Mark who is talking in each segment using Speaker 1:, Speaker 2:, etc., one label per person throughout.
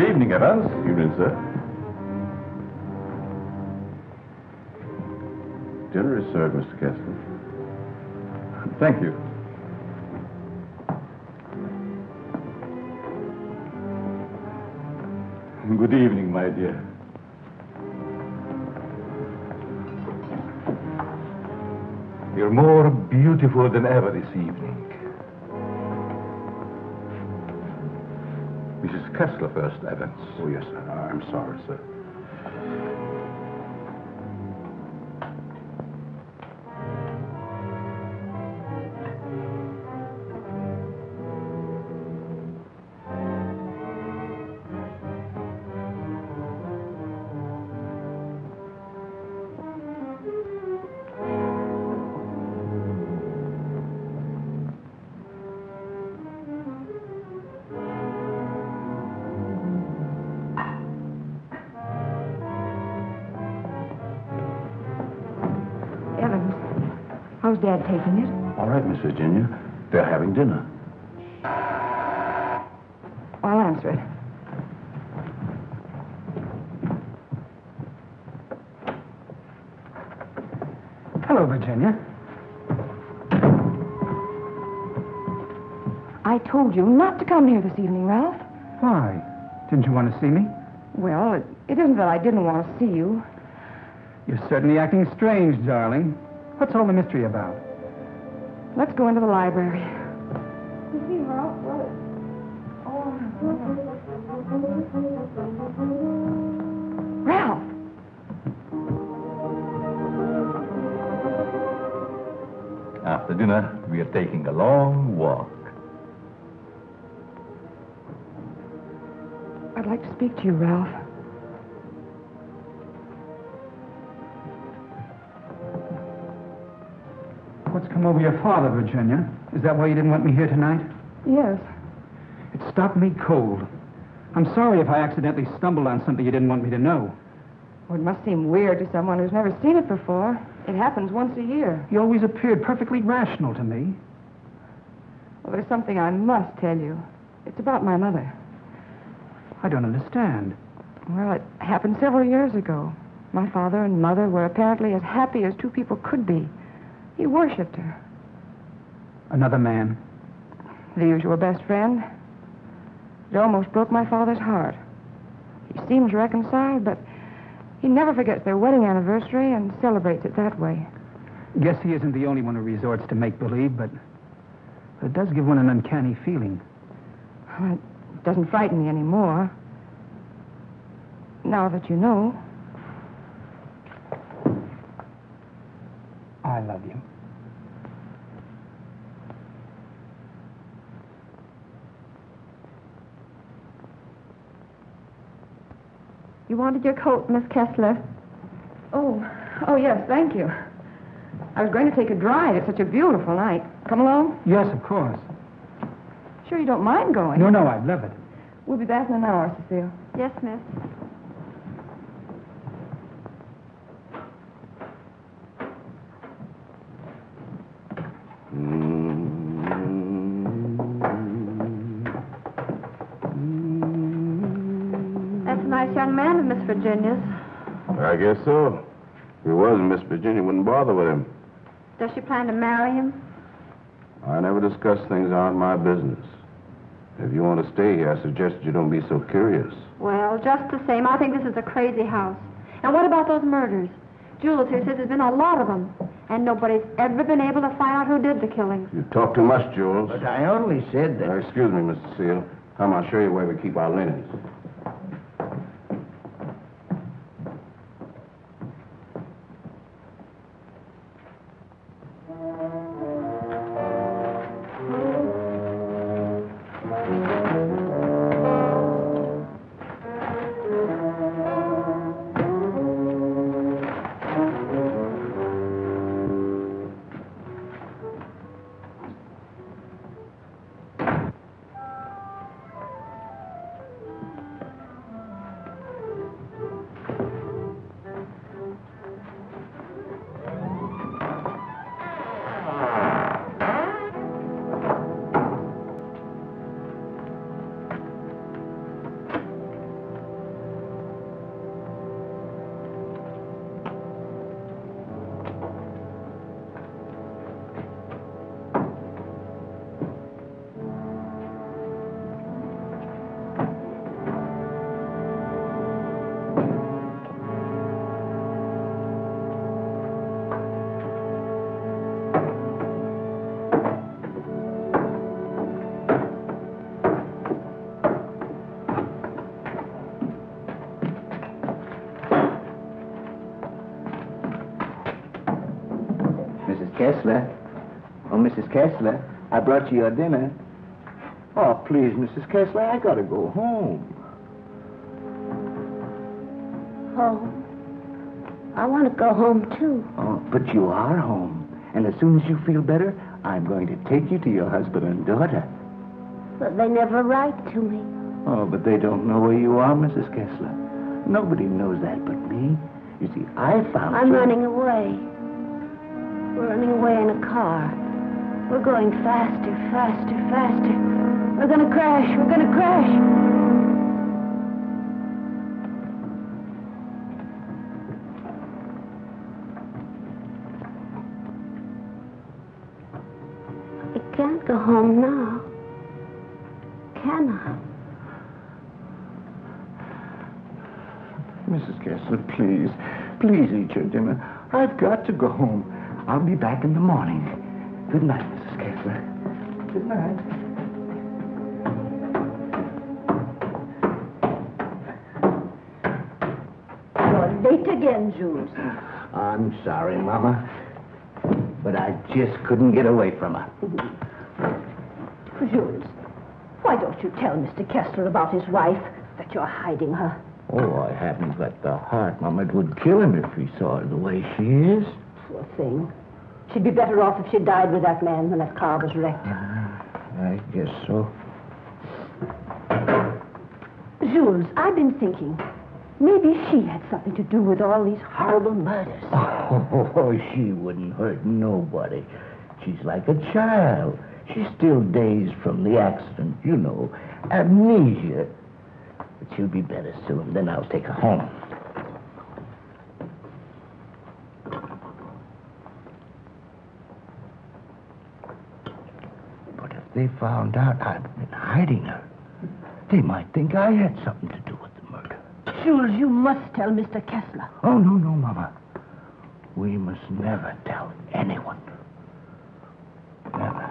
Speaker 1: Good evening, Evans.
Speaker 2: Evening, sir. Dinner is served, Mr. Kessler.
Speaker 1: Thank you. Good evening, my dear. You're more beautiful than ever this evening. Mrs. Kessler first, Evans.
Speaker 2: Oh, yes, sir. I'm sorry, sir.
Speaker 3: How's Dad taking it?
Speaker 2: All right, Miss Virginia. They're having dinner.
Speaker 3: I'll answer it.
Speaker 4: Hello, Virginia.
Speaker 3: I told you not to come here this evening, Ralph.
Speaker 4: Why? Didn't you want to see me?
Speaker 3: Well, it isn't that I didn't want to see you.
Speaker 4: You're certainly acting strange, darling. What's all the mystery about?
Speaker 3: Let's go into the library. You see, Ralph, Ralph!
Speaker 1: After dinner, we are taking a long walk.
Speaker 3: I'd like to speak to you, Ralph.
Speaker 4: What's come over your father, Virginia? Is that why you didn't want me here tonight?
Speaker 3: Yes.
Speaker 4: It stopped me cold. I'm sorry if I accidentally stumbled on something you didn't want me to know.
Speaker 3: Well, it must seem weird to someone who's never seen it before. It happens once a year.
Speaker 4: You always appeared perfectly rational to me.
Speaker 3: Well, there's something I must tell you. It's about my mother.
Speaker 4: I don't understand.
Speaker 3: Well, it happened several years ago. My father and mother were apparently as happy as two people could be. He worshipped her.
Speaker 4: Another man?
Speaker 3: The usual best friend. It almost broke my father's heart. He seems reconciled, but he never forgets their wedding anniversary and celebrates it that way.
Speaker 4: Guess he isn't the only one who resorts to make-believe, but it does give one an uncanny feeling.
Speaker 3: Well, it doesn't frighten me anymore. Now that you know.
Speaker 4: I love you.
Speaker 5: You wanted your coat, Miss Kessler.
Speaker 3: Oh, yes, thank you. I was going to take a drive. It's such a beautiful night. Come along?
Speaker 4: Yes, of course.
Speaker 3: Sure you don't mind going?
Speaker 4: No, I'd love it.
Speaker 3: We'll be back in an hour, Cecile.
Speaker 5: Yes, miss. That's a nice young man of Miss Virginia's.
Speaker 2: I guess so. If he wasn't, Miss Virginia wouldn't bother with him.
Speaker 5: Does she plan to marry him?
Speaker 2: I never discuss things that aren't my business. If you want to stay here, I suggest you don't be so curious.
Speaker 5: Well, just the same, I think this is a crazy house. And what about those murders? Jules here says there's been a lot of them. And nobody's ever been able to find out who did the killings.
Speaker 2: You talk too much, Jules.
Speaker 6: But I only said that...
Speaker 2: Excuse me, Mr. Seal. Come, I'll show you where we keep our linens.
Speaker 6: Kessler. Oh, Mrs. Kessler, I brought you your dinner. Oh, please, Mrs. Kessler, I gotta go home.
Speaker 7: Home? I want to go home, too.
Speaker 6: Oh, but you are home. And as soon as you feel better, I'm going to take you to your husband and daughter.
Speaker 7: But they never write to me.
Speaker 6: Oh, but they don't know where you are, Mrs. Kessler. Nobody knows that but me. You see, I found
Speaker 7: I'm
Speaker 6: you.
Speaker 7: running away. We're running away in a car. We're going faster, faster, faster. We're gonna crash. We're gonna crash. I can't go home now. Can I?
Speaker 6: Mrs. Kessler, please. Please eat your dinner. I've got to go home. I'll be back in the morning. Good night, Mrs. Kessler. Good night.
Speaker 7: You're late again, Jules.
Speaker 6: I'm sorry, Mama. But I just couldn't get away from her.
Speaker 7: Jules, why don't you tell Mr. Kessler about his wife, that you're hiding her?
Speaker 6: Oh, I haven't got the heart, Mama. It would kill him if he saw her the way she is.
Speaker 7: Poor thing. She'd be better off if she died with that man when that car was wrecked.
Speaker 6: I guess so.
Speaker 7: Jules, I've been thinking. Maybe she had something to do with all these horrible murders.
Speaker 6: Oh, she wouldn't hurt nobody. She's like a child. She's still dazed from the accident, you know, amnesia. But she'll be better soon. Then I'll take her home. But if they found out I'd been hiding her, they might think I had something to do with the murder.
Speaker 7: Jules, you must tell Mr. Kessler.
Speaker 6: Oh, no, Mama. We must never tell anyone. Never.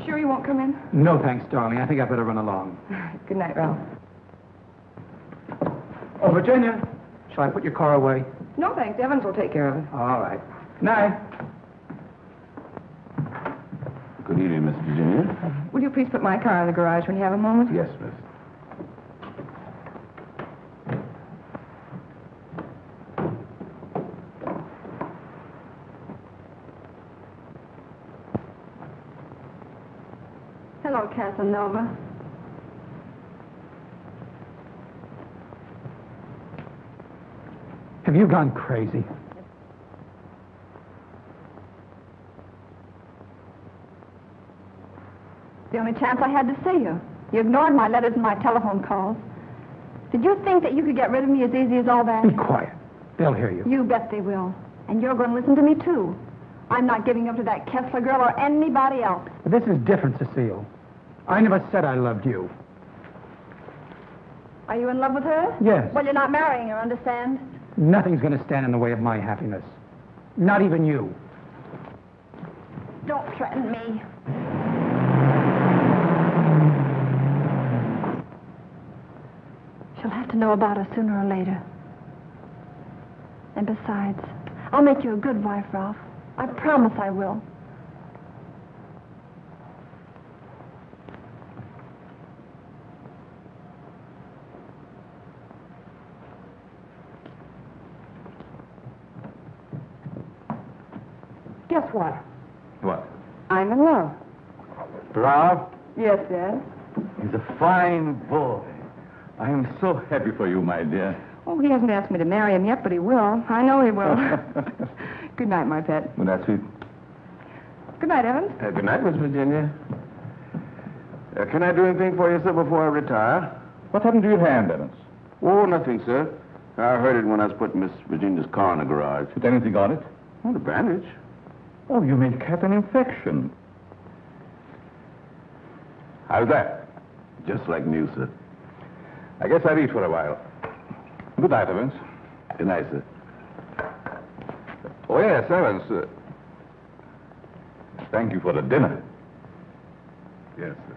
Speaker 3: Sure you won't come in?
Speaker 4: No, thanks, darling. I think I better run along.
Speaker 3: Good night, Ralph.
Speaker 4: Oh, Virginia, shall I put your car away?
Speaker 3: No, thanks. Evans will take care of it.
Speaker 4: All right. Night.
Speaker 2: Good evening, Miss Virginia.
Speaker 3: Will you please put my car in the garage when you have a moment?
Speaker 2: Yes, miss.
Speaker 5: Hello, Casanova.
Speaker 4: Have you gone crazy?
Speaker 5: The only chance I had to see you. You ignored my letters and my telephone calls. Did you think that you could get rid of me as easy as all that?
Speaker 4: Be quiet. They'll hear you.
Speaker 5: You bet they will. And you're going to listen to me, too. I'm not giving up to that Kessler girl or anybody else.
Speaker 4: But this is different, Cecile. I never said I loved you.
Speaker 5: Are you in love with her?
Speaker 4: Yes.
Speaker 5: Well, you're not marrying her, understand?
Speaker 4: Nothing's going to stand in the way of my happiness. Not even you.
Speaker 5: Don't threaten me. She'll have to know about us sooner or later. And besides, I'll make you a good wife, Ralph. I promise I will.
Speaker 3: Guess what?
Speaker 1: What?
Speaker 3: I'm in love.
Speaker 1: Ralph?
Speaker 3: Yes, Dad.
Speaker 1: He's a fine boy. I am so happy for you, my dear.
Speaker 3: Oh, he hasn't asked me to marry him yet, but he will. I know he will. Good night, my pet.
Speaker 1: Well, that's it.
Speaker 3: Good night, Evans.
Speaker 2: Good night, Miss Virginia. Can I do anything for you, sir, before I retire?
Speaker 1: What happened to your hand, Evans?
Speaker 2: Oh, nothing, sir. I hurt it when I was putting Miss Virginia's car in the garage.
Speaker 1: Put anything on it?
Speaker 2: Oh, the bandage.
Speaker 1: Oh, you may have an infection. How's that?
Speaker 2: Just like new, sir.
Speaker 1: I guess I'll eat for a while. Good night, Evans.
Speaker 2: Good night, sir.
Speaker 1: Oh, yes, Evans. Thank you for the dinner.
Speaker 2: Yes, sir.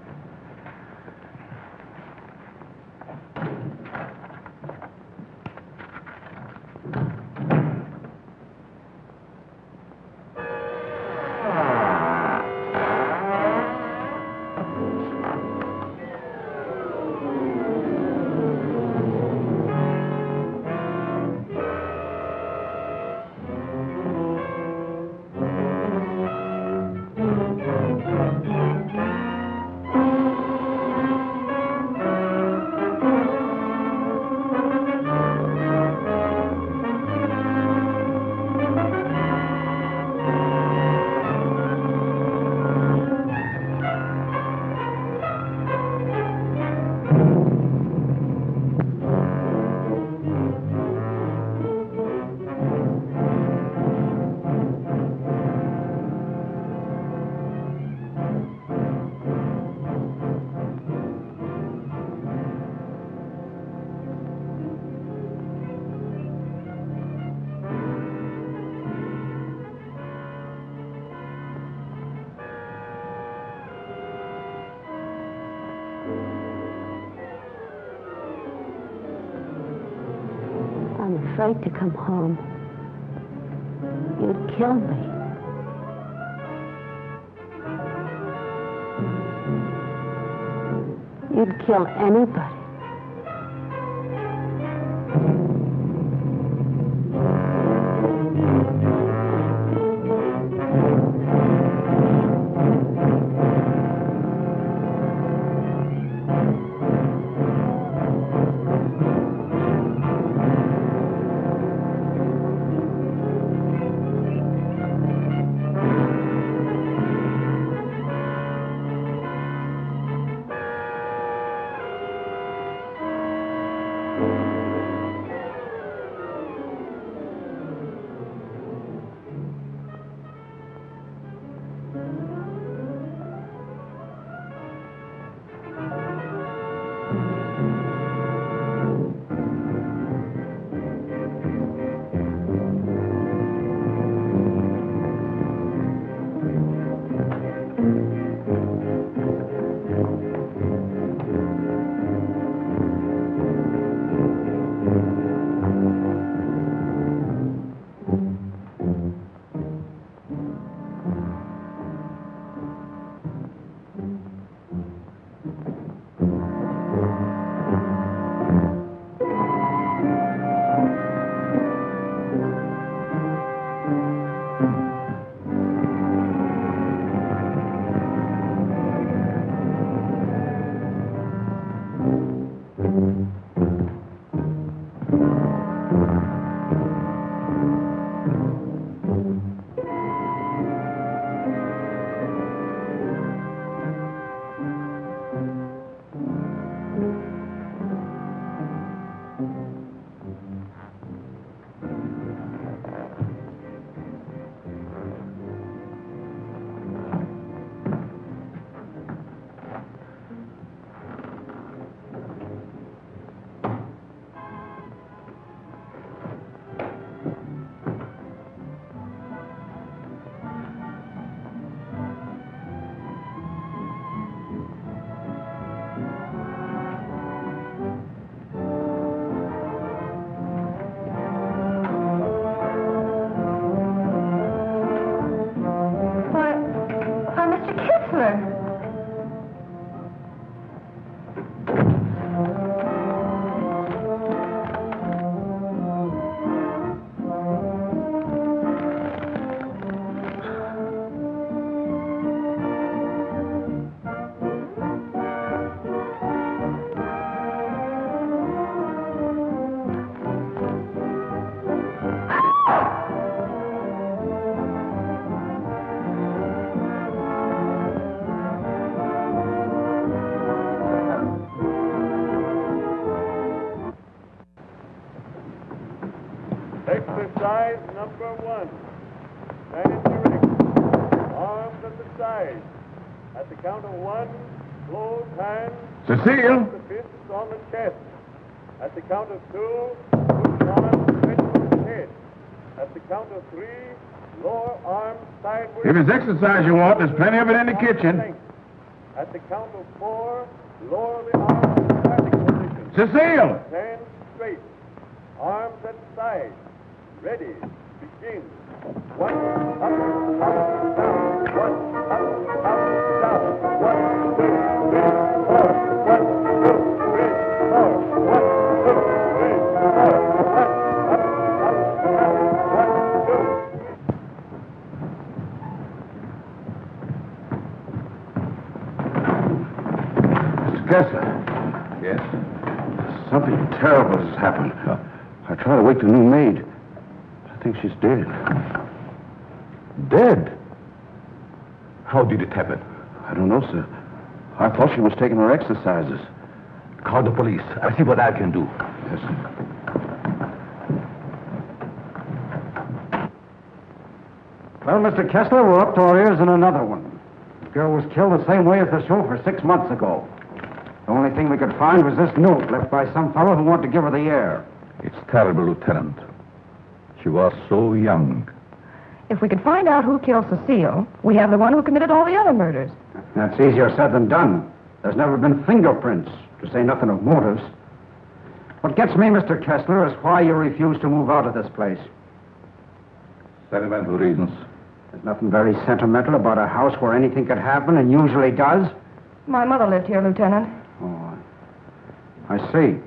Speaker 7: I'm afraid to come home. You'd kill me. You'd kill anybody.
Speaker 8: Exercise number 1. Stand erect. Arms at the side. At the count of 1, close hands.
Speaker 2: Cecile!
Speaker 8: The fists on the chest. At the count of 2, put arms straight to the head. At the count of 3, lower arms sideways.
Speaker 2: If it's exercise you want, there's plenty of it in the kitchen.
Speaker 8: At the count of 4, lower the arms to starting position.
Speaker 2: Cecile!
Speaker 8: Stand straight. Arms at side. Ready. Begin. 1, up, down. 1, up, down. 1, 2, 3, 4. 1, 2, 3, 4. 1, 2, 3, 4. 1, up, down. 1, 2.
Speaker 2: Mr. Kessler.
Speaker 1: Yes?
Speaker 2: Something terrible has happened. I tried to wake the new maid. I think she's dead.
Speaker 1: Dead? How did it happen?
Speaker 2: I don't know, sir. I thought she was taking her exercises.
Speaker 1: Call the police. I'll see what I can do.
Speaker 2: Yes, sir.
Speaker 9: Well, Mr. Kessler, we're up to our ears in another one. The girl was killed the same way as the chauffeur 6 months ago. The only thing we could find was this note left by some fellow who wanted to give her the air.
Speaker 1: It's terrible, Lieutenant. She was so young.
Speaker 3: If we could find out who killed Cecile, we have the one who committed all the other murders.
Speaker 9: That's easier said than done. There's never been fingerprints, to say nothing of motives. What gets me, Mr. Kessler, is why you refuse to move out of this place.
Speaker 1: Sentimental reasons.
Speaker 9: There's nothing very sentimental about a house where anything could happen and usually does.
Speaker 3: My mother lived here, Lieutenant.
Speaker 9: Oh, I see.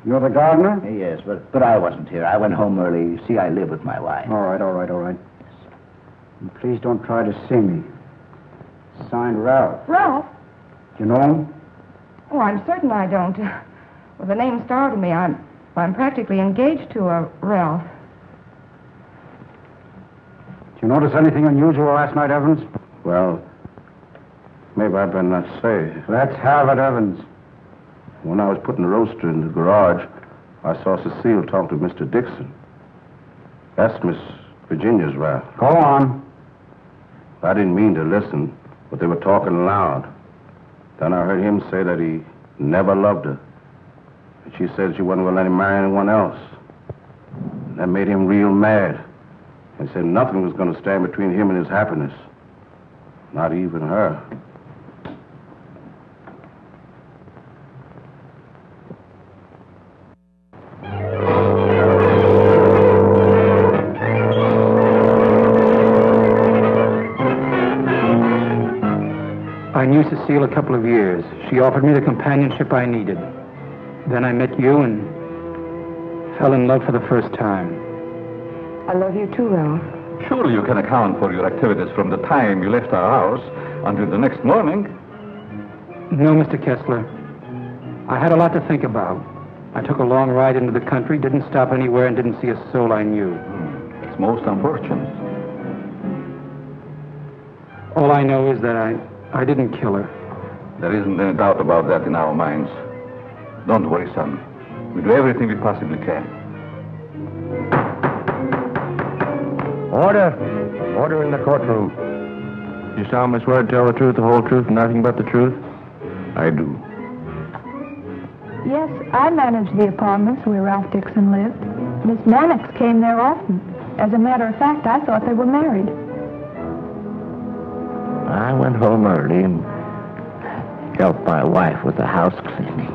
Speaker 9: You're the gardener?
Speaker 6: Yes, but I wasn't here. I went home early. You see, I live with my wife.
Speaker 9: All right. And please don't try to see me. Signed Ralph.
Speaker 3: Ralph?
Speaker 9: Do you know him?
Speaker 3: Oh, I'm certain I don't. Well, the name startled me. I'm practically engaged to a Ralph.
Speaker 9: Did you notice anything unusual last night, Evans?
Speaker 2: Well, maybe I'd better not say.
Speaker 9: Let's have it, Evans.
Speaker 2: When I was putting the roaster in the garage, I saw Cecile talk to Mr. Dickson. That's Miss Virginia's Ralph.
Speaker 9: Go on.
Speaker 2: I didn't mean to listen, but they were talking loud. Then I heard him say that he never loved her. And she said she wasn't going to let him marry anyone else. That made him real mad. And said nothing was going to stand between him and his happiness. Not even her.
Speaker 4: I knew Cecile a couple of years. She offered me the companionship I needed. Then I met you and fell in love for the first time.
Speaker 3: I love you too, Ralph.
Speaker 1: Surely you can account for your activities from the time you left our house until the next morning.
Speaker 4: No, Mr. Kessler. I had a lot to think about. I took a long ride into the country, didn't stop anywhere, and didn't see a soul I knew.
Speaker 1: It's most unfortunate.
Speaker 4: All I know is that I didn't kill her.
Speaker 1: There isn't any doubt about that in our minds. Don't worry, son. We do everything we possibly can.
Speaker 2: Order. Order in the courtroom. You solemnly swear to tell the truth, the whole truth, and nothing but the truth? I do.
Speaker 10: Yes, I managed the apartments where Ralph Dickson lived. Miss Mannix came there often. As a matter of fact, I thought they were married.
Speaker 6: I went home early and helped my wife with the house cleaning.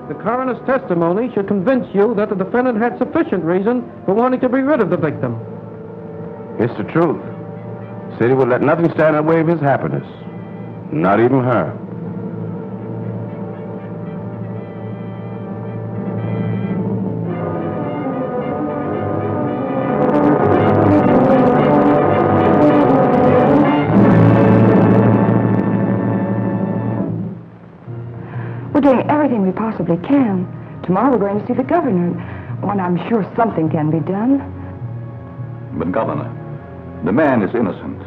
Speaker 11: The coroner's testimony should convince you that the defendant had sufficient reason for wanting to be rid of the victim.
Speaker 2: It's the truth. Said he would let nothing stand in the way of his happiness. Not even her.
Speaker 3: We're doing everything we possibly can. Tomorrow we're going to see the governor. Oh, and I'm sure something can be done.
Speaker 1: But, Governor, the man is innocent.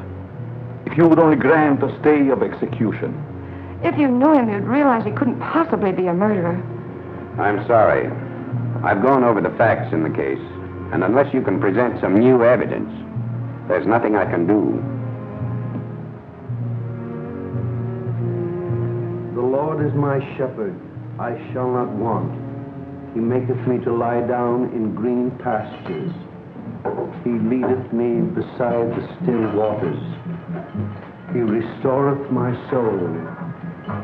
Speaker 1: If you would only grant a stay of execution.
Speaker 3: If you knew him, you'd realize he couldn't possibly be a murderer.
Speaker 12: I'm sorry. I've gone over the facts in the case, and unless you can present some new evidence, there's nothing I can do.
Speaker 13: The Lord is my shepherd, I shall not want. He maketh me to lie down in green pastures. He leadeth me beside the still waters. He restoreth my soul.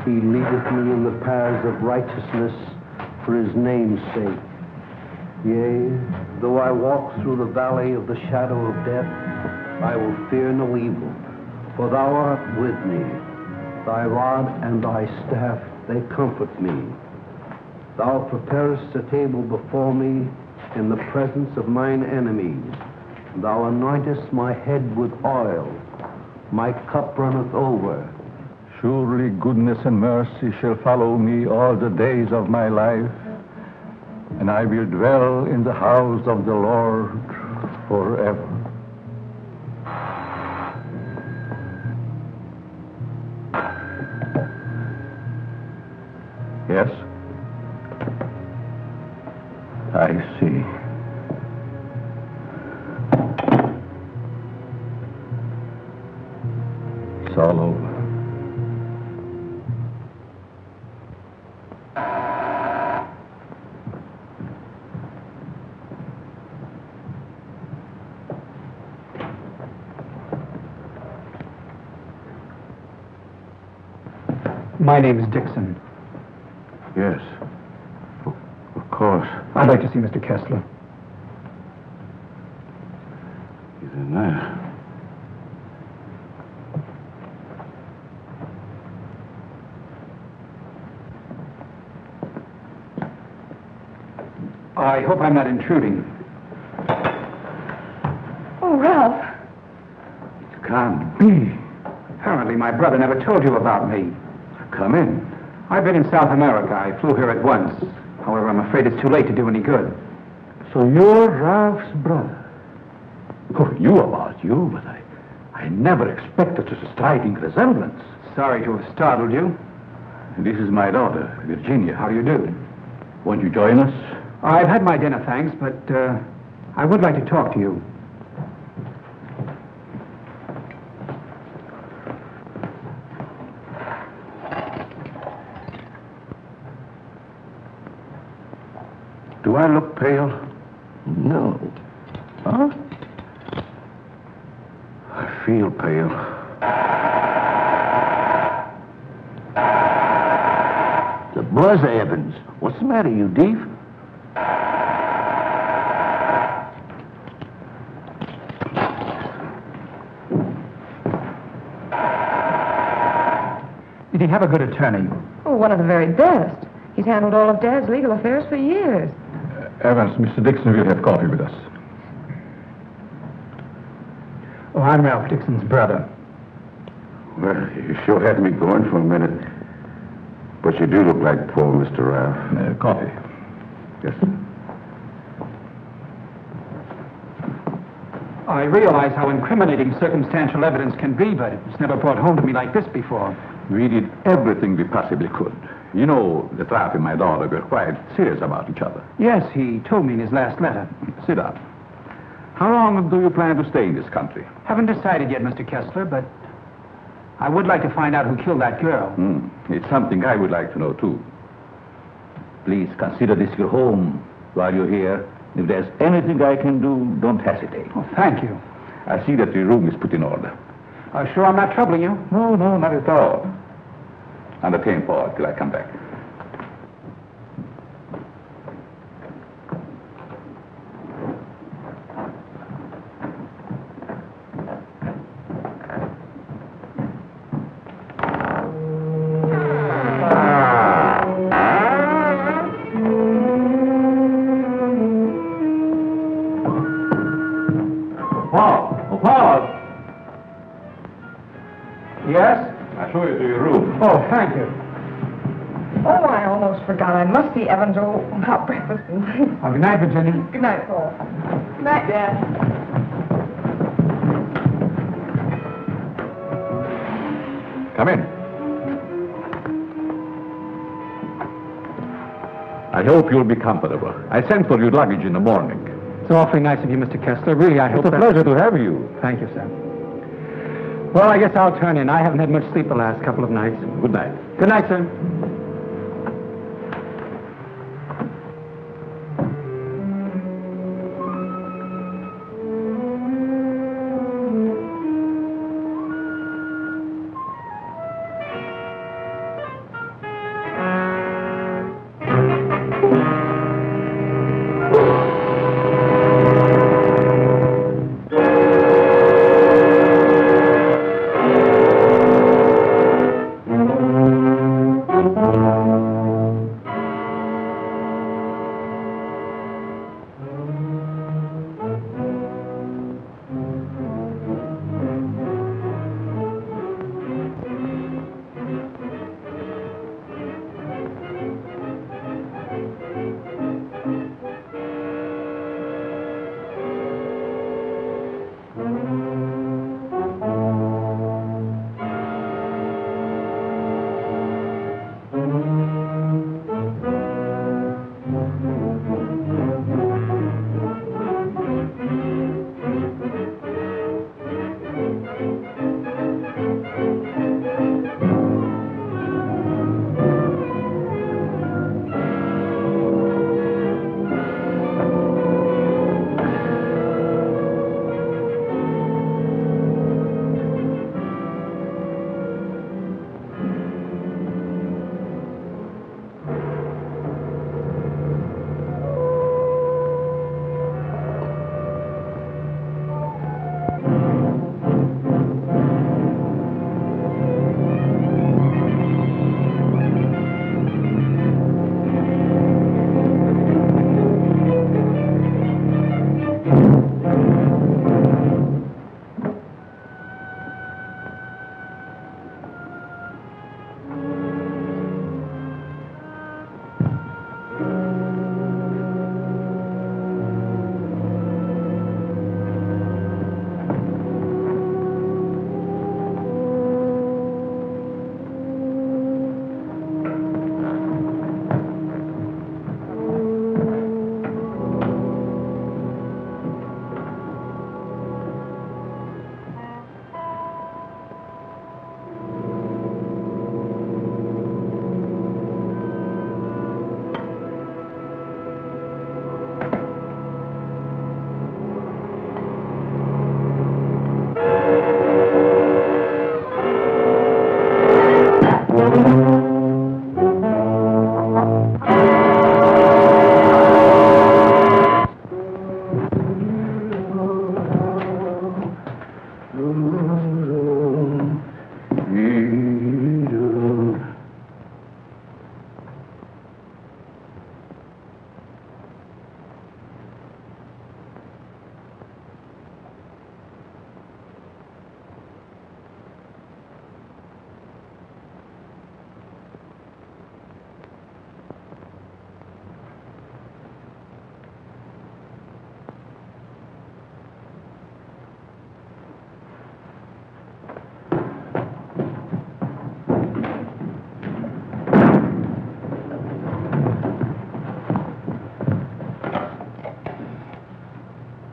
Speaker 13: He leadeth me in the paths of righteousness for his name's sake. Yea, though I walk through the valley of the shadow of death, I will fear no evil, for thou art with me. Thy rod and thy staff, they comfort me. Thou preparest a table before me in the presence of mine enemies. Thou anointest my head with oil. My cup runneth over.
Speaker 1: Surely goodness and mercy shall follow me all the days of my life, and I will dwell in the house of the Lord forever. Yes? I see. It's all over.
Speaker 4: My name is Dickson.
Speaker 2: Yes. Of course.
Speaker 4: I'd like to see Mr. Kessler.
Speaker 2: He's in there.
Speaker 4: I hope I'm not intruding.
Speaker 3: Oh, Ralph.
Speaker 4: Can't be. Apparently my brother never told you about me.
Speaker 1: Come in.
Speaker 4: I've been in South America. I flew here at once. However, I'm afraid it's too late to do any good.
Speaker 1: So you're Ralph's brother. Oh, you about you, but I never expected such a striking resemblance.
Speaker 4: Sorry to have startled you.
Speaker 1: This is my daughter, Virginia.
Speaker 4: How do you do?
Speaker 1: Won't you join us?
Speaker 4: I've had my dinner, thanks, but I would like to talk to you.
Speaker 2: Do I look pale?
Speaker 6: No.
Speaker 2: Huh? I feel pale.
Speaker 6: The buzz, Evans. What's the matter, you deef?
Speaker 4: Did he have a good attorney?
Speaker 3: Oh, one of the very best. He's handled all of Dad's legal affairs for years.
Speaker 1: Evans, Mr. Dickson will have coffee with us.
Speaker 4: Oh, I'm Ralph Dickson's brother.
Speaker 2: Well, you sure had me going for a minute. But you do look like poor Mr. Ralph.
Speaker 1: Coffee.
Speaker 2: Yes.
Speaker 4: I realize how incriminating circumstantial evidence can be, but it's never brought home to me like this before.
Speaker 1: We did everything we possibly could. You know, the Ralph and my daughter were quite serious about each other.
Speaker 4: Yes, he told me in his last letter.
Speaker 1: Sit down. How long do you plan to stay in this country?
Speaker 4: Haven't decided yet, Mr. Kessler, but I would like to find out who killed that girl.
Speaker 1: It's something I would like to know, too. Please consider this your home while you're here. If there's anything I can do, don't hesitate.
Speaker 4: Oh, thank you.
Speaker 1: I see that your room is put in order.
Speaker 4: Sure I'm not troubling you?
Speaker 1: No, not at all. Entertain Paul till I come back. Paul!
Speaker 4: Yes?
Speaker 1: I'll show you to your room.
Speaker 4: Oh, thank you.
Speaker 3: Oh, I almost forgot. I must see Evans about breakfast and things.
Speaker 4: Oh, good night, Virginia.
Speaker 3: Good night, Paul. Good night, Dad.
Speaker 1: Come in. I hope you'll be comfortable. I sent for your luggage in the morning.
Speaker 4: It's awfully nice of you, Mr. Kessler. Really, I hope
Speaker 1: It's a pleasure to have you.
Speaker 4: Thank you, sir. Well, I guess I'll turn in. I haven't had much sleep the last couple of nights.
Speaker 1: Good night.
Speaker 4: Good night, sir.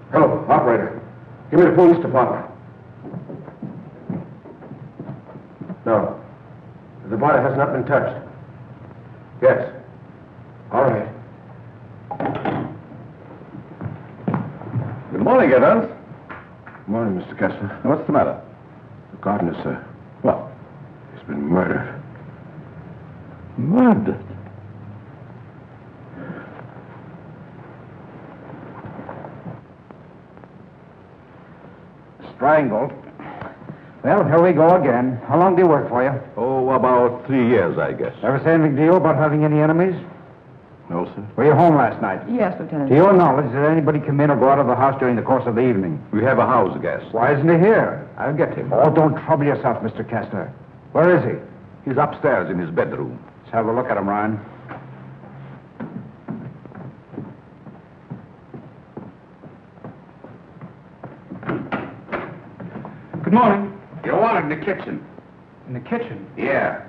Speaker 9: Hello, operator. Give me the police department. No. The body has not been touched. Yes. All right.
Speaker 2: Good morning, Evans.
Speaker 9: Good morning, Mr. Kessler.
Speaker 2: What's the matter?
Speaker 9: The gardener, sir.
Speaker 2: What?
Speaker 9: He's been murdered.
Speaker 2: Murdered?
Speaker 9: Strangled. Well, here we go again. How long do you work for you?
Speaker 2: Oh, about 3 years, I guess.
Speaker 9: Ever say anything to you about having any enemies?
Speaker 2: No, sir.
Speaker 9: Were you home last night?
Speaker 3: Yes, Lieutenant.
Speaker 9: To your knowledge, did anybody come in or go out of the house during the course of the evening?
Speaker 2: We have a house guest.
Speaker 9: Why isn't he here?
Speaker 2: I'll get him.
Speaker 9: Oh, don't trouble yourself, Mr. Kessler. Where is he?
Speaker 2: He's upstairs in his bedroom.
Speaker 9: Let's have a look at him, Ryan.
Speaker 4: Good morning.
Speaker 2: You're wanted in the kitchen.
Speaker 4: In the kitchen?
Speaker 2: Yeah.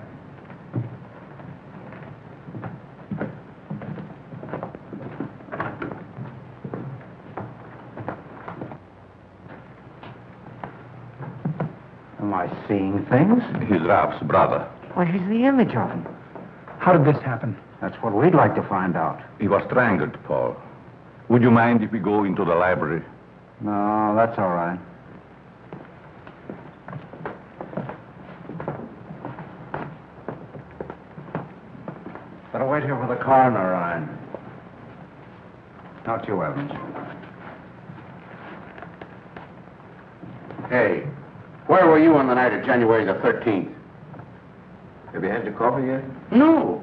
Speaker 9: Am I seeing things?
Speaker 2: He's Ralph's brother.
Speaker 9: Why, he's the image of him.
Speaker 4: How did this happen?
Speaker 9: That's what we'd like to find out.
Speaker 2: He was strangled, Paul. Would you mind if we go into the library?
Speaker 9: No, that's all right. Better wait here for the coroner, Ryan. Not you, Evans.
Speaker 12: Hey, where were you on the night of January the 13th? Have you had your coffee yet?
Speaker 9: No.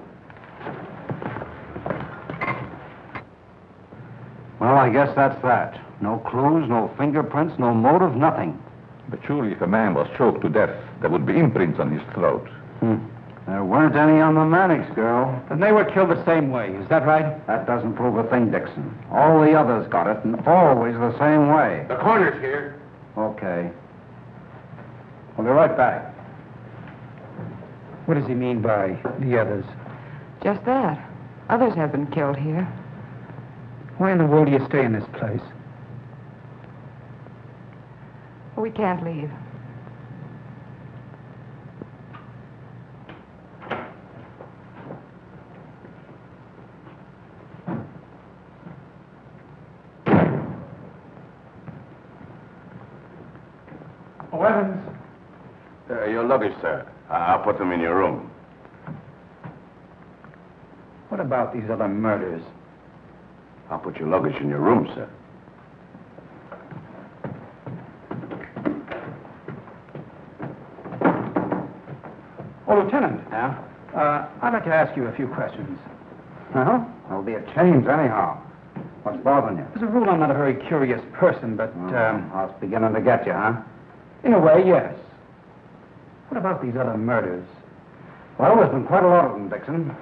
Speaker 9: Well, I guess that's that. No clues, no fingerprints, no motive, nothing.
Speaker 2: But surely if a man was choked to death, there would be imprints on his throat.
Speaker 9: There weren't any on the Mannix girl.
Speaker 4: Then they were killed the same way, is that right?
Speaker 9: That doesn't prove a thing, Dickson. All the others got it, and always the same way.
Speaker 12: The coroner's here.
Speaker 9: Okay. We'll be right back.
Speaker 4: What does he mean by the others?
Speaker 3: Just that. Others have been killed here.
Speaker 4: Why in the world do you stay in this place?
Speaker 3: We can't leave.
Speaker 4: Oh, Evans.
Speaker 2: Your luggage, sir. I'll put them in your room.
Speaker 4: What about these other murders?
Speaker 2: I'll put your luggage in your room, sir.
Speaker 4: Oh, Lieutenant.
Speaker 9: Yeah?
Speaker 4: I'd like to ask you a few questions.
Speaker 9: Well, there'll be a change anyhow. What's bothering you?
Speaker 4: As a rule, I'm not a very curious person, but,
Speaker 9: I was beginning to get you, huh?
Speaker 4: in a way, yes. What about these other murders?
Speaker 9: Well, there's been quite a lot of them, Dickson.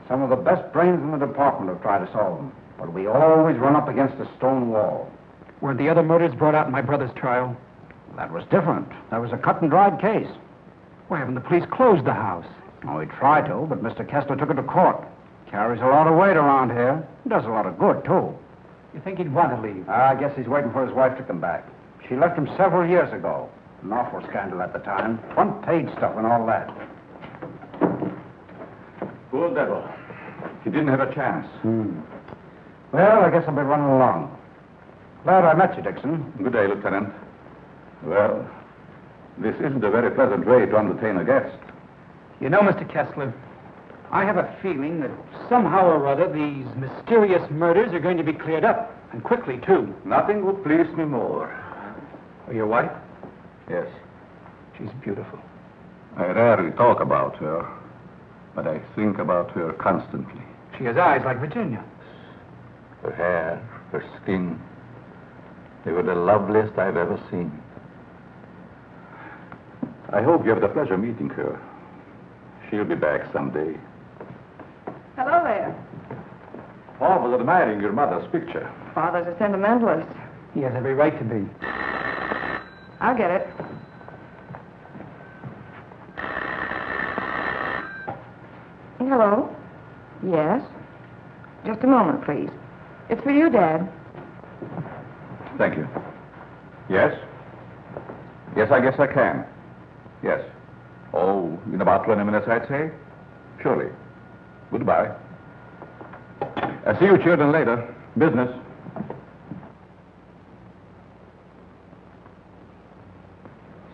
Speaker 9: Some of the best brains in the department have tried to solve them. But we always run up against a stone wall.
Speaker 4: Were the other murders brought out in my brother's trial?
Speaker 9: That was different. That was a cut-and-dried case.
Speaker 4: Why haven't the police closed the house?
Speaker 9: Oh, we tried to, but Mr. Kessler took it to court. Carries a lot of weight around here. Does a lot of good, too.
Speaker 4: You think he'd want to leave?
Speaker 9: I guess he's waiting for his wife to come back. She left him several years ago. An awful scandal at the time. Front-page stuff and all that.
Speaker 2: Poor devil. He didn't have a chance.
Speaker 9: Well, I guess I'll be running along. Glad I met you, Dickson.
Speaker 2: Good day, Lieutenant. Well, this isn't a very pleasant way to entertain a guest.
Speaker 4: You know, Mr. Kessler, I have a feeling that somehow or other these mysterious murders are going to be cleared up, and quickly, too.
Speaker 1: Nothing would please me more.
Speaker 4: Oh, your wife?
Speaker 1: Yes.
Speaker 4: She's beautiful.
Speaker 1: I rarely talk about her, but I think about her constantly.
Speaker 4: She has eyes like Virginia.
Speaker 1: Her hair, her skin, they were the loveliest I've ever seen. I hope you have the pleasure of meeting her. She'll be back someday.
Speaker 3: Hello there.
Speaker 1: Paul was admiring your mother's picture.
Speaker 3: Father's a sentimentalist.
Speaker 4: He has every right to be.
Speaker 3: I'll get it. Hello? Yes? Just a moment, please. It's for you, Dad.
Speaker 1: Thank you. Yes? Yes, I guess I can. Yes. Oh, in about 20 minutes, I'd say? Surely. Goodbye. I'll see you children later. Business.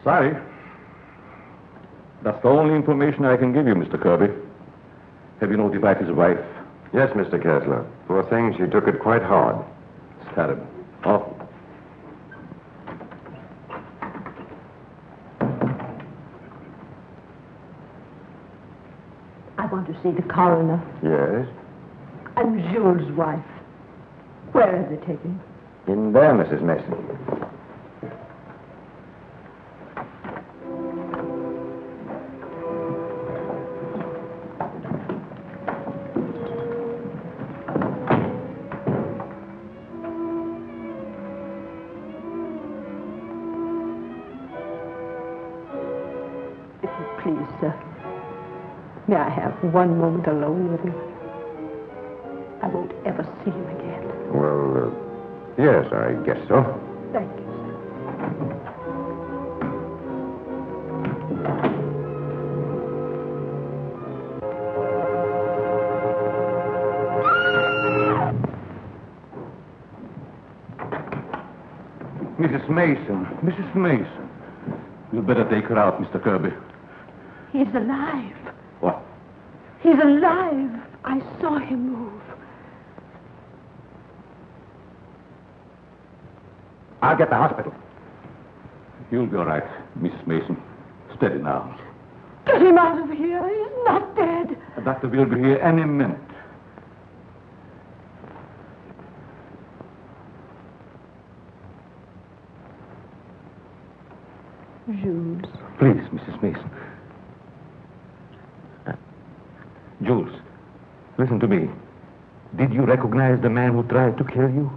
Speaker 1: Sorry. That's the only information I can give you, Mr. Kirby. Have you notified his wife?
Speaker 12: Yes, Mr. Kessler. Poor thing, she took it quite hard.
Speaker 1: It's terrible. Awful.
Speaker 7: I want to see the coroner.
Speaker 12: Yes?
Speaker 7: I'm Jules' wife. Where are they taking?
Speaker 12: In there, Mrs. Mason.
Speaker 7: If you please, sir. May I have one moment alone with him? I won't ever see him again.
Speaker 12: Well, yes, I guess so.
Speaker 7: Thank you, sir.
Speaker 1: Mrs. Mason. Mrs. Mason. You'd better take her out, Mr. Kirby.
Speaker 7: He's alive.
Speaker 1: What?
Speaker 7: He's alive. I saw him move.
Speaker 1: I'll get the hospital. You'll be all right, Mrs. Mason. Steady now.
Speaker 7: Get him out of here. He's not dead.
Speaker 1: The doctor will be here any minute.
Speaker 7: Jules.
Speaker 1: Please, Mrs. Mason. Jules, listen to me. Did you recognize the man who tried to kill you?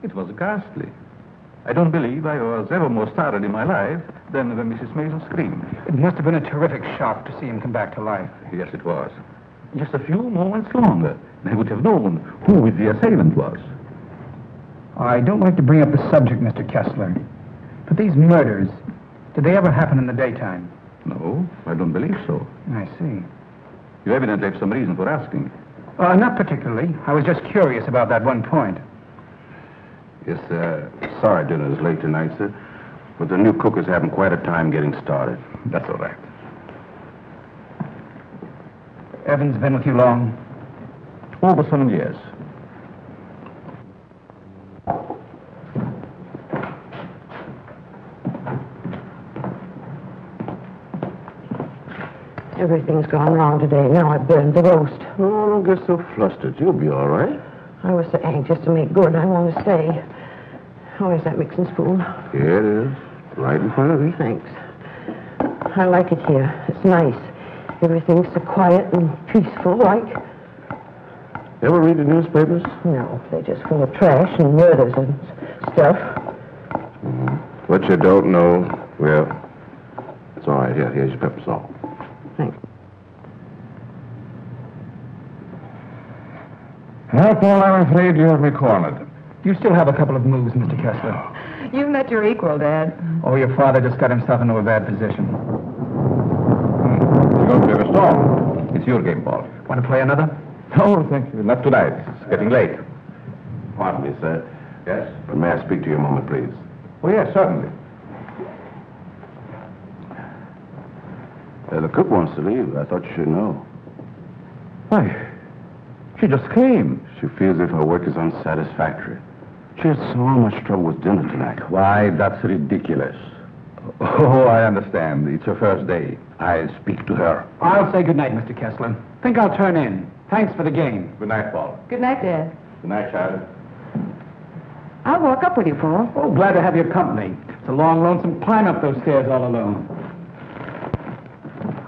Speaker 1: It was ghastly. I don't believe I was ever more startled in my life than when Mrs. Mason screamed.
Speaker 4: It must have been a terrific shock to see him come back to life.
Speaker 1: Yes, it was. Just a few moments longer, and I would have known who the assailant was.
Speaker 4: I don't like to bring up the subject, Mr. Kessler, but these murders, did they ever happen in the daytime?
Speaker 1: No, I don't believe so.
Speaker 4: I see.
Speaker 1: You evidently have some reason for asking.
Speaker 4: Not particularly. I was just curious about that one point.
Speaker 2: Yes, sorry dinner is late tonight, sir. But the new cook is having quite a time getting started.
Speaker 1: That's all right.
Speaker 4: Evan's been with you long?
Speaker 1: Over some years.
Speaker 14: Everything's gone wrong today. Now I burned the roast.
Speaker 2: Oh, don't get so flustered. You'll be all right.
Speaker 14: I was so anxious to make good. I want to stay. Oh, is that mixing spoon?
Speaker 2: Here it is. Right in front of you.
Speaker 14: Thanks. I like it here. It's nice. Everything's so quiet and peaceful, like.
Speaker 2: Ever read the newspapers?
Speaker 14: No, they're just full of trash and murders and stuff.
Speaker 2: Mm-hmm. What you don't know, well, it's all right. Here's your pepper salt.
Speaker 14: Thanks.
Speaker 1: Well, Paul, I'm afraid you have me cornered.
Speaker 4: You still have a couple of moves, Mr. Kessler.
Speaker 3: You've met your equal, Dad.
Speaker 4: Oh, your father just got himself into a bad position.
Speaker 1: You're going to have a storm. It's your game, Paul.
Speaker 4: Want to play another?
Speaker 1: No, thank you. Not tonight. It's getting late.
Speaker 2: Pardon me, sir.
Speaker 1: Yes?
Speaker 2: But may I speak to you a moment, please?
Speaker 1: Oh, yes, certainly.
Speaker 2: The cook wants to leave. I thought you should know.
Speaker 1: Why? She just came.
Speaker 2: She feels as if her work is unsatisfactory. She had so much trouble with dinner tonight.
Speaker 1: Why, that's ridiculous. Oh, I understand. It's her first day. I'll speak to her.
Speaker 4: I'll say good night, Mr. Kessler. Think I'll turn in. Thanks for the game.
Speaker 1: Good night, Paul.
Speaker 3: Good night, Dad.
Speaker 1: Good night, Charlie.
Speaker 3: I'll walk up with you, Paul.
Speaker 4: Oh, glad to have your company. It's a long, lonesome climb up those stairs all alone.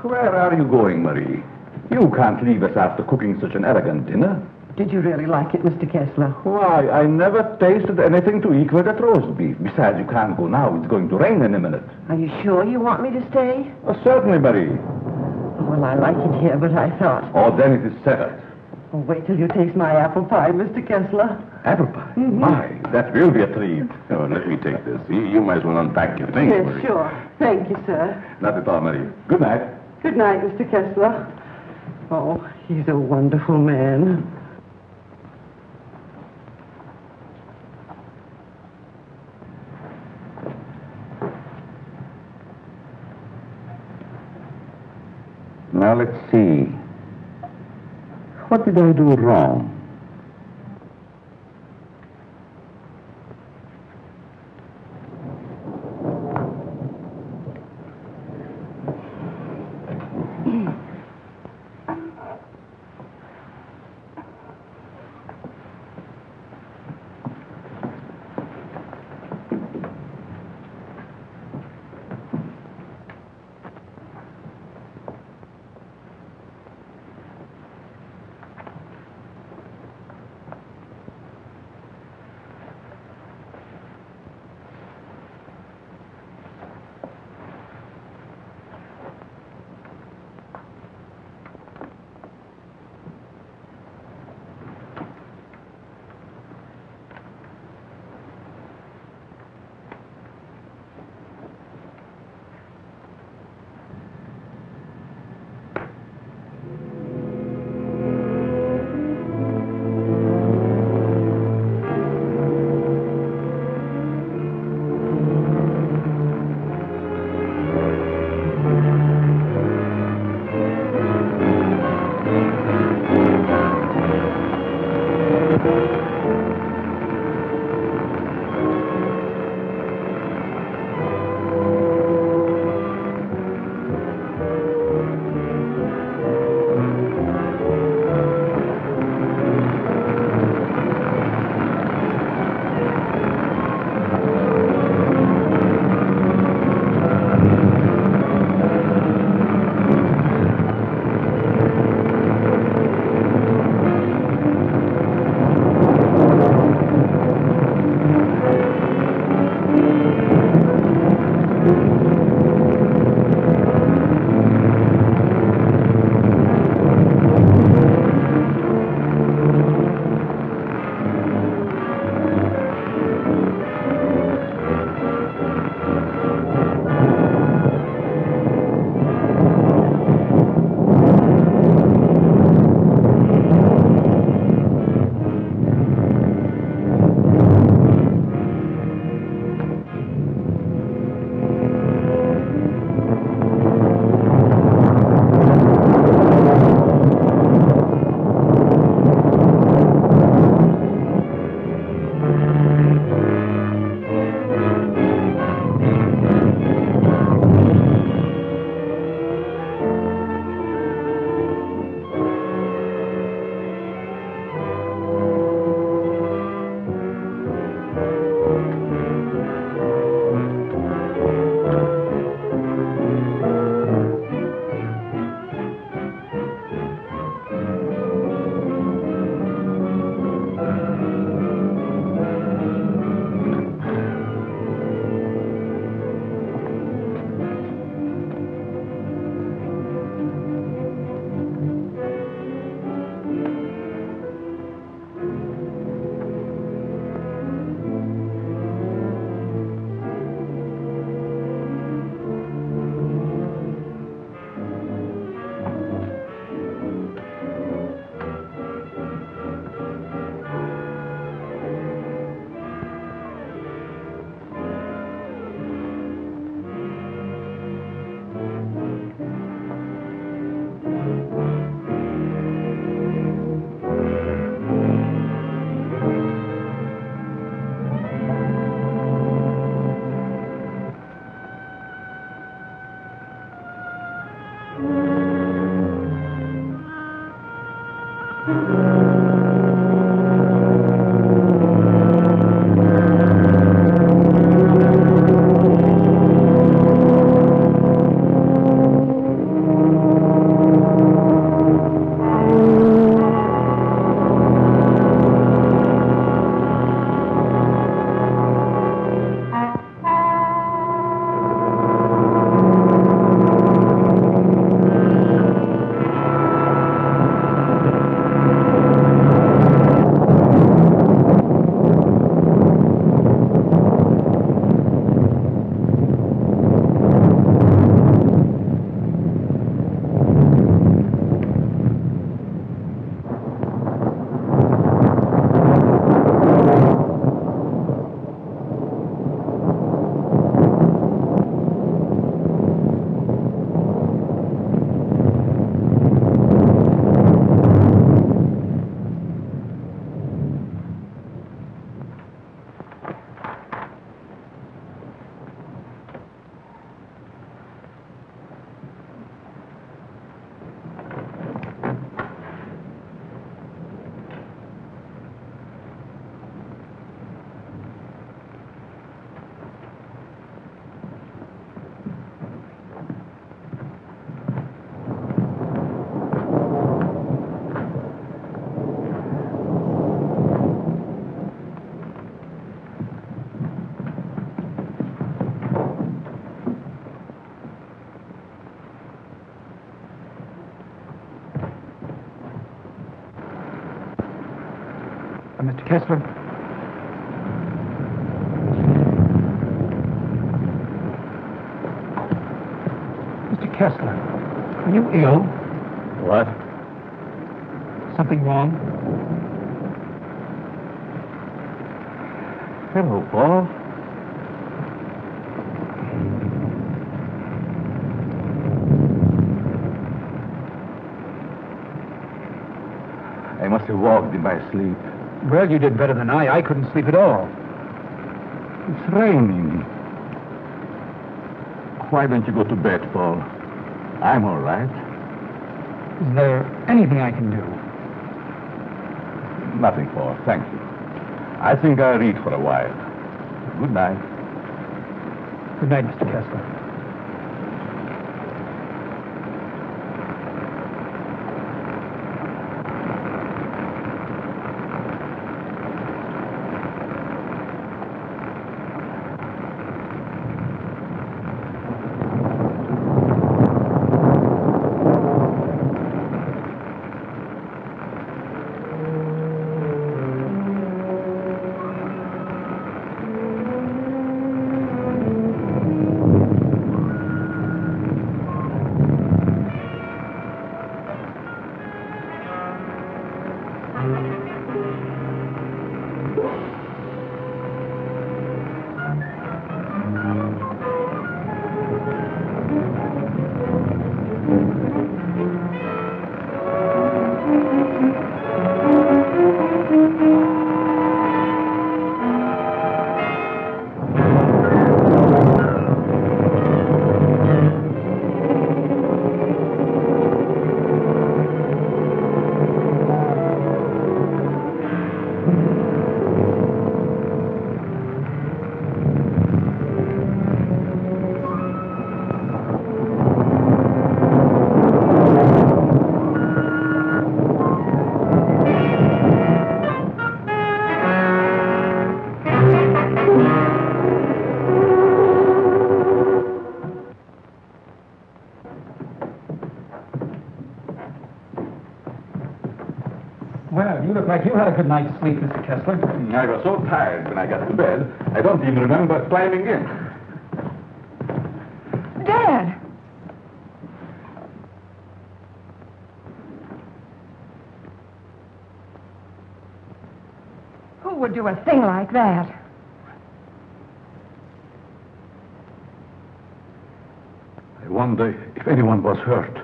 Speaker 1: Where are you going, Marie? You can't leave us after cooking such an elegant dinner.
Speaker 14: Did you really like it, Mr. Kessler?
Speaker 1: Why, I never tasted anything to equal that roast beef. Besides, you can't go now. It's going to rain in a minute.
Speaker 14: Are you sure you want me to stay?
Speaker 1: Oh, certainly, Marie.
Speaker 14: Well, I like it here, but I thought...
Speaker 1: Oh, then it is settled.
Speaker 14: Oh, wait till you taste my apple pie, Mr. Kessler.
Speaker 1: Apple pie? My, that will be a treat.
Speaker 2: Oh, let me take this. You might as well unpack your things,
Speaker 14: Yes,
Speaker 2: Marie.
Speaker 14: sure. Thank you, sir.
Speaker 1: Not at all, Marie. Good night.
Speaker 14: Good night, Mr. Kessler. Oh, he's a wonderful man.
Speaker 1: Now, let's see. What did I do wrong?
Speaker 4: Mr. Kessler? Mr. Kessler, are you ill?
Speaker 1: What?
Speaker 4: Something wrong?
Speaker 1: Hello, Paul. I must have walked in my sleep.
Speaker 4: Well, you did better than I. I couldn't sleep at all.
Speaker 1: It's raining. Why don't you go to bed, Paul? I'm all right.
Speaker 4: Is there anything I can do?
Speaker 1: Nothing, Paul. Thank you. I think I'll read for a while. Good night.
Speaker 4: Good night, Mr. Kessler. Well, you look like you had a good night's sleep, Mr. Kessler.
Speaker 1: I was so tired when I got to bed, I don't even remember climbing in.
Speaker 3: Dad! Who would do a thing like that?
Speaker 1: I wonder if anyone was hurt.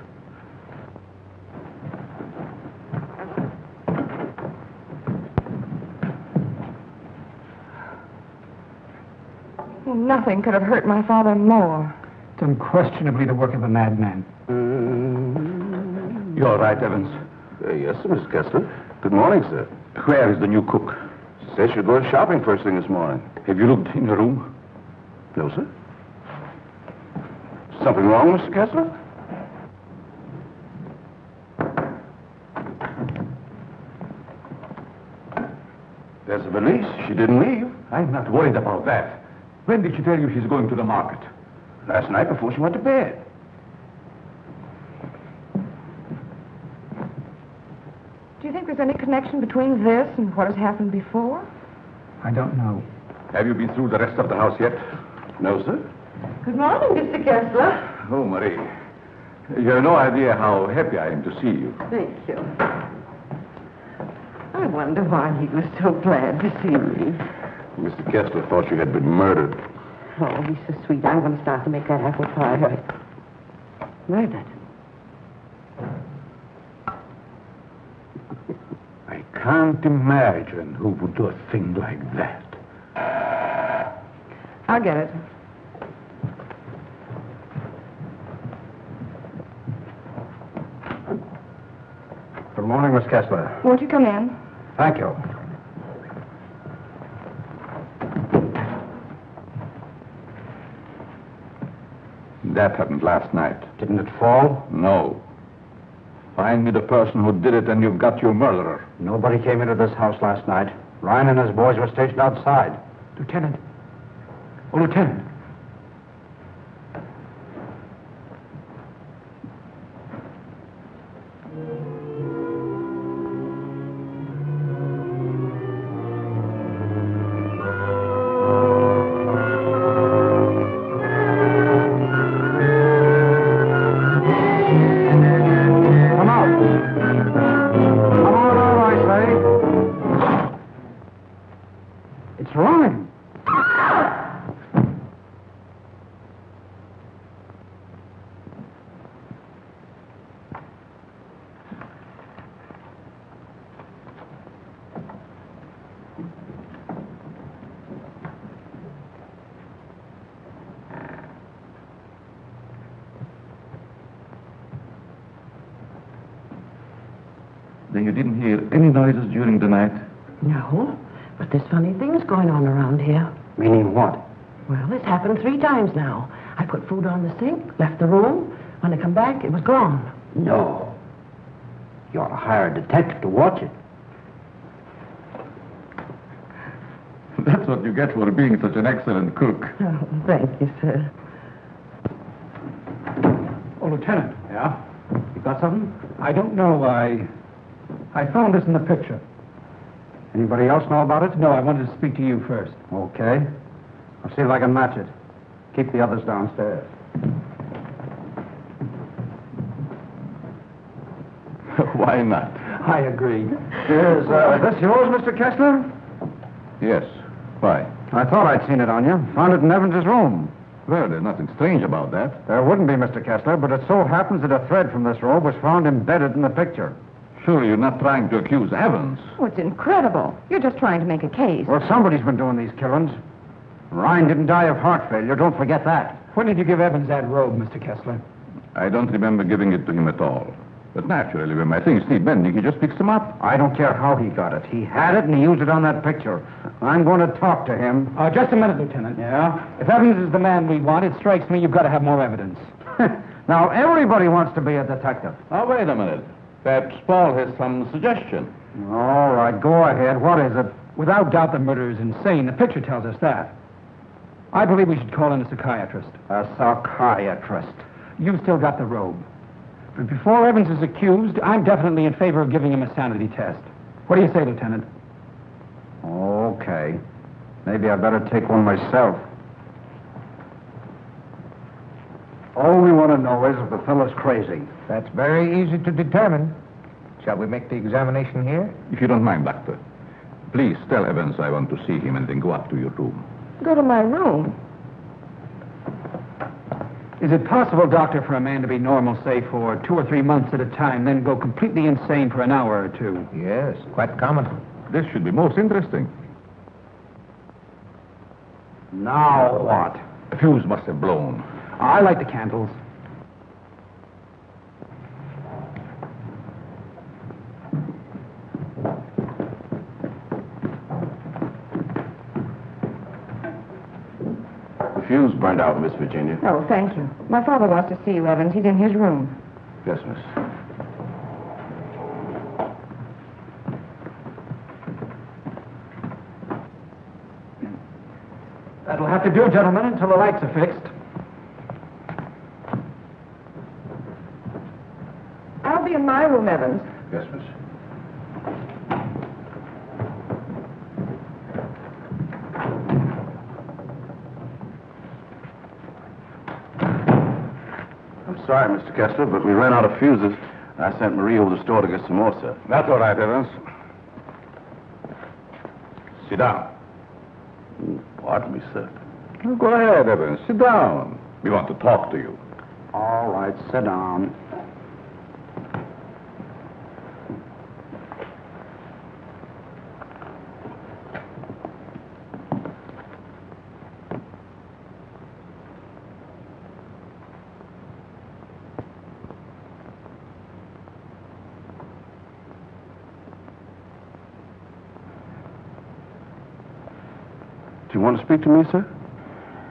Speaker 3: Nothing could have hurt my father more.
Speaker 4: It's unquestionably the work of a madman.
Speaker 1: You all right, Evans?
Speaker 2: Yes, sir, Mr. Kessler. Good morning, sir.
Speaker 1: Where is the new cook?
Speaker 2: Says you're going shopping first thing this morning.
Speaker 1: Have you looked in your room?
Speaker 2: No, sir. Something wrong, Mr. Kessler?
Speaker 1: There's a valise. She didn't leave. I'm not worried about that. When did she tell you she's going to the market?
Speaker 2: Last night before she went to bed.
Speaker 3: Do you think there's any connection between this and what has happened before?
Speaker 4: I don't know.
Speaker 1: Have you been through the rest of the house yet?
Speaker 2: No, sir.
Speaker 3: Good morning, Mr. Kessler.
Speaker 1: Oh, Marie. You have no idea how happy I am to see you.
Speaker 14: Thank you. I wonder why he was so glad to see me.
Speaker 2: Mr. Kessler thought you had been murdered.
Speaker 14: Oh, he's so sweet. I'm going to start to make that apple pie. Murdered.
Speaker 1: I can't imagine who would do a thing like that.
Speaker 3: I'll get it.
Speaker 9: Good morning, Miss Kessler.
Speaker 3: Won't you come in?
Speaker 9: Thank you.
Speaker 1: That happened last night.
Speaker 9: Didn't it fall?
Speaker 1: No. Find me the person who did it and you've got your murderer.
Speaker 9: Nobody came into this house last night. Ryan and his boys were stationed outside.
Speaker 4: Lieutenant. Oh, Lieutenant.
Speaker 1: Then you didn't hear any noises during the night?
Speaker 14: No, but there's funny things going on around here.
Speaker 9: Meaning what?
Speaker 14: Well, it's happened 3 times now. I put food on the sink, left the room. When I come back, it was gone.
Speaker 9: No. You ought to hire a detective to watch it.
Speaker 1: That's what you get for being such an excellent cook.
Speaker 14: Oh, thank you, sir.
Speaker 4: Oh, Lieutenant.
Speaker 9: Yeah? You got something?
Speaker 4: I don't know. I found this in the picture.
Speaker 9: Anybody else know about it?
Speaker 4: No, I wanted to speak to you first.
Speaker 9: Okay. I'll see if I can match it. Keep the others downstairs.
Speaker 1: Why not?
Speaker 4: I agree.
Speaker 9: Is this yours, Mr. Kessler?
Speaker 1: Yes. Why?
Speaker 9: I thought I'd seen it on you. Found it in Evans's room.
Speaker 1: Well, there's nothing strange about that.
Speaker 9: There wouldn't be, Mr. Kessler, but it so happens that a thread from this robe was found embedded in the picture.
Speaker 1: Surely you're not trying to accuse Evans.
Speaker 3: Oh, it's incredible. You're just trying to make a case.
Speaker 9: Well, somebody's been doing these killings. Ryan didn't die of heart failure. Don't forget that.
Speaker 4: When did you give Evans that robe, Mr. Kessler?
Speaker 1: I don't remember giving it to him at all. But naturally, when my things need mending, he just picks them up.
Speaker 9: I don't care how he got it. He had it, and he used it on that picture. I'm going to talk to him.
Speaker 4: Just a minute, Lieutenant.
Speaker 9: Yeah?
Speaker 4: If Evans is the man we want, it strikes me you've got to have more evidence.
Speaker 9: Now, everybody wants to be a detective.
Speaker 1: Oh, wait a minute. Perhaps Paul has some suggestion.
Speaker 9: All right, go ahead. What is it?
Speaker 4: Without doubt, the murder is insane. The picture tells us that. I believe we should call in a psychiatrist.
Speaker 9: A psychiatrist.
Speaker 4: You've still got the robe. But before Evans is accused, I'm definitely in favor of giving him a sanity test. What do you say, Lieutenant?
Speaker 9: Okay. Maybe I better take one myself. All we want to know is if the fellow's crazy.
Speaker 15: That's very easy to determine. Shall we make the examination here?
Speaker 1: If you don't mind, Doctor. Please tell Evans I want to see him and then go up to your room.
Speaker 3: Go to my room.
Speaker 4: Is it possible, Doctor, for a man to be normal, say, for 2 or 3 months at a time, then go completely insane for an hour or 2?
Speaker 15: Yes, quite common.
Speaker 1: This should be most interesting.
Speaker 9: Now what?
Speaker 1: The fuse must have blown.
Speaker 4: I light the candles.
Speaker 2: The fuse burned out, Miss Virginia.
Speaker 3: Oh, thank you. My father wants to see you, Evans. He's in his room.
Speaker 2: Yes, miss.
Speaker 4: That'll have to do, gentlemen, until the lights are fixed.
Speaker 3: I'll be in my room, Evans.
Speaker 2: Yes, miss. I'm sorry, Mr. Kessler, but we ran out of fuses. I sent Marie over to the store to get some more, sir.
Speaker 1: That's all right, Evans. Sit down.
Speaker 2: Pardon me, sir.
Speaker 1: Oh, go ahead, Evans. Sit down. We want to talk to you.
Speaker 9: All right, sit down.
Speaker 2: Do you want to speak to me, sir?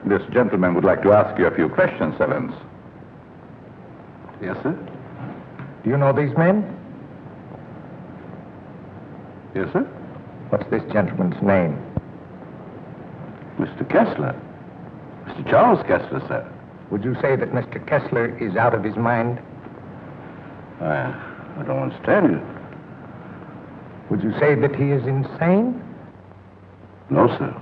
Speaker 1: This gentleman would like to ask you a few questions, Evans.
Speaker 2: Yes, sir.
Speaker 15: Do you know these men?
Speaker 2: Yes, sir.
Speaker 15: What's this gentleman's name?
Speaker 2: Mr. Kessler. Mr. Charles Kessler, sir.
Speaker 15: Would you say that Mr. Kessler is out of his mind?
Speaker 2: I don't understand you.
Speaker 15: Would you say that he is insane?
Speaker 2: No, sir.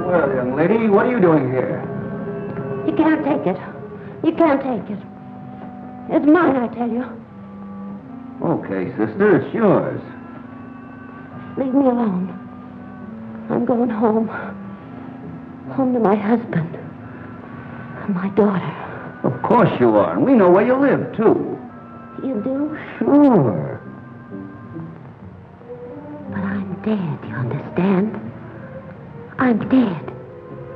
Speaker 4: Well, young lady, what are you doing here?
Speaker 5: You can't take it. You can't take it. It's mine, I tell you.
Speaker 9: Okay, sister, it's yours.
Speaker 14: Leave me alone. I'm going home. Home to my husband. And my daughter.
Speaker 9: Of course you are, and we know where you live, too.
Speaker 14: You do?
Speaker 9: Sure.
Speaker 14: But I'm dead, you understand? I'm dead.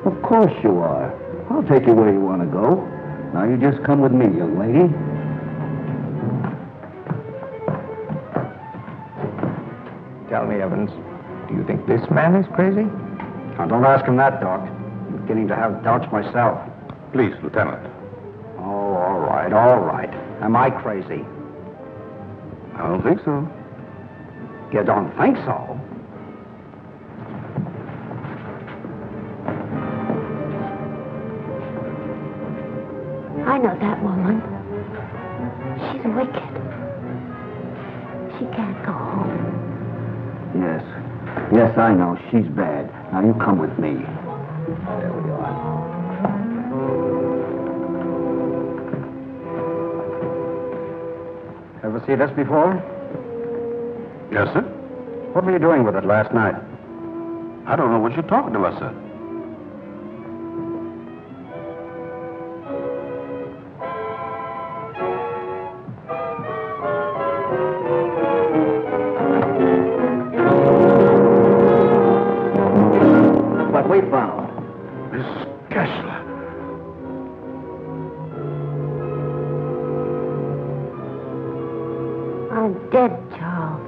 Speaker 9: Of course you are. I'll take you where you want to go. Now you just come with me, young lady.
Speaker 15: Tell me, Evans, do you think this man is crazy?
Speaker 9: Now, don't ask him that, Doc. I'm beginning to have doubts myself.
Speaker 1: Please, Lieutenant.
Speaker 9: Oh, all right, all right. Am I crazy?
Speaker 2: I don't think so.
Speaker 9: You don't think so?
Speaker 14: I know that woman. She's wicked. She can't go home.
Speaker 9: Yes. Yes, I know. She's bad. Now, you come with me. There we are. Ever see this before?
Speaker 2: Yes, sir.
Speaker 9: What were you doing with it last night?
Speaker 2: I don't know what you're talking about, sir.
Speaker 9: What we found.
Speaker 2: Miss Kessler.
Speaker 14: I'm dead, Charles.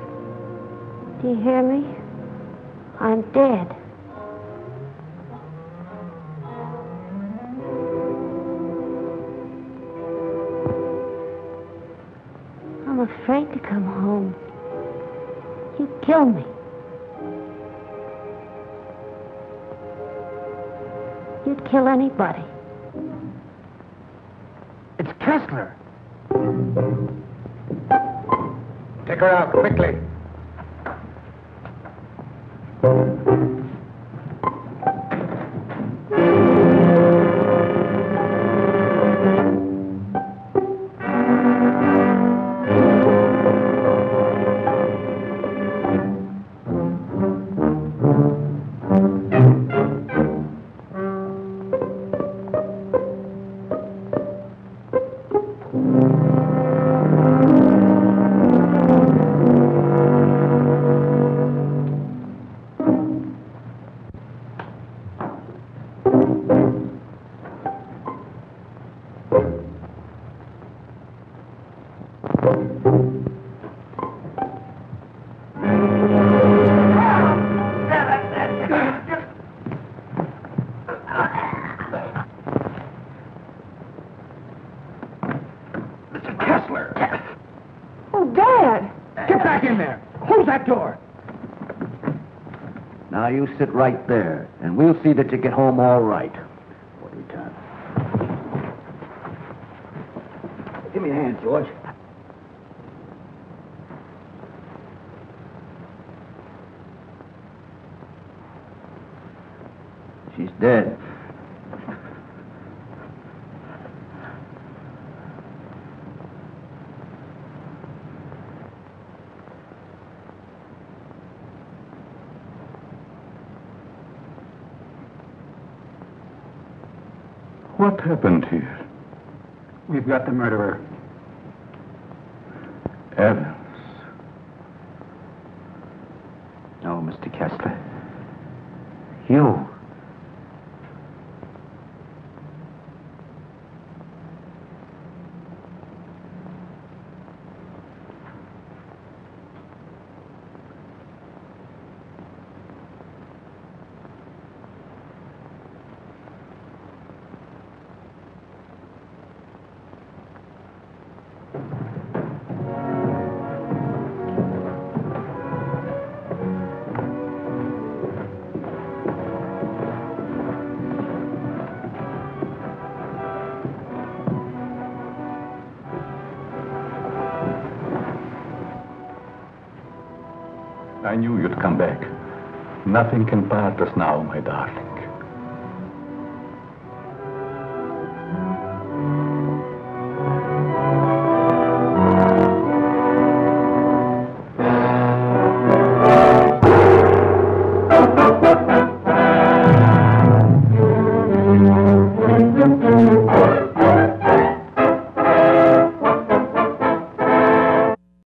Speaker 14: Do you hear me? I'm dead. I'm afraid to come home. You'd kill me. You'd kill anybody.
Speaker 9: It's Kessler.
Speaker 15: Take her out, quickly.
Speaker 9: Now you sit right there, and we'll see that you get home all right. What do we time? Give me a hand, George. She's dead.
Speaker 1: What happened here?
Speaker 9: We've got the murderer.
Speaker 1: Evans.
Speaker 9: No, Mr. Kessler. You.
Speaker 1: I knew you'd come back. Nothing can part us now, my darling.